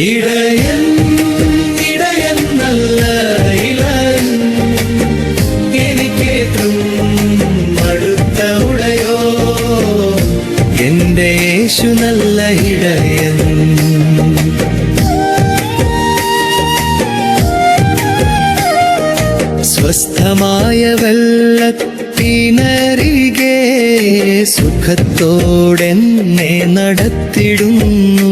ഇടയൻ ഇടയൻ നല്ല ഇളൻ എനിക്കേറ്റും അടുത്ത ഉടയോ എന്റെ യേശു നല്ല ഇടയൻ. സ്വസ്ഥമായ വെള്ളത്തിനരികെ സുഖത്തോടെന്നെ നടത്തിടുന്നു.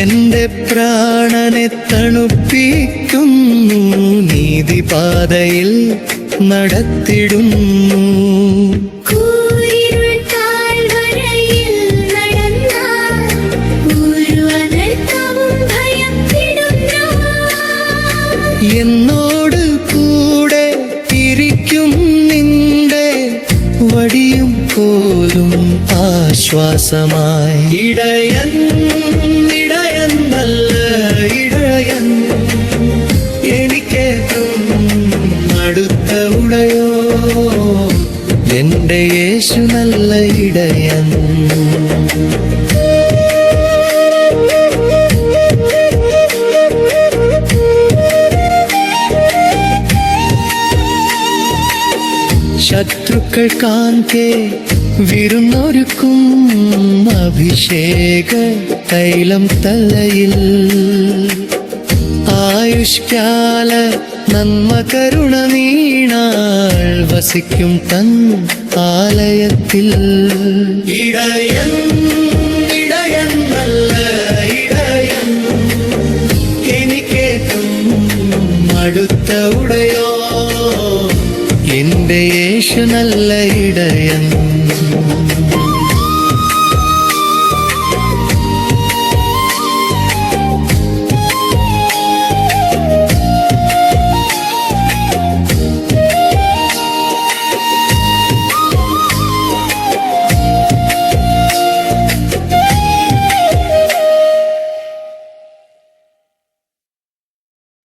എന്റെ പ്രാണനെ തണുപ്പിക്കുന്നു, നീതിപാതയിൽ നടത്തിടുന്നു. എന്നോട് കൂടെ ഇരിക്കും നിന്റെ വടിയും കോലും ആശ്വാസമായി. ഇടയൻ ഇടയൻ നല്ല ഇടയൻ എനിക്കേറ്റും അടുത്ത ഉടയോ എന്റെ യേശു നല്ല ഇടയൻ. ശത്രുക്കൾ കാൺകെ വിരുന്നൊരുക്കും അഭിഷേക തൈലം തലയിൽ. ആയുഷ്കാല നന്മ കരുണ നീണാൾ വസിക്കും തൻ ആലയത്തിൽ. ഇടയൻ ഇടയൻ നല്ല ഇടയൻ എനിക്കേറ്റും അടുത്ത ഉടയോ എന്റെ യേശു നല്ല ഇടയൻ.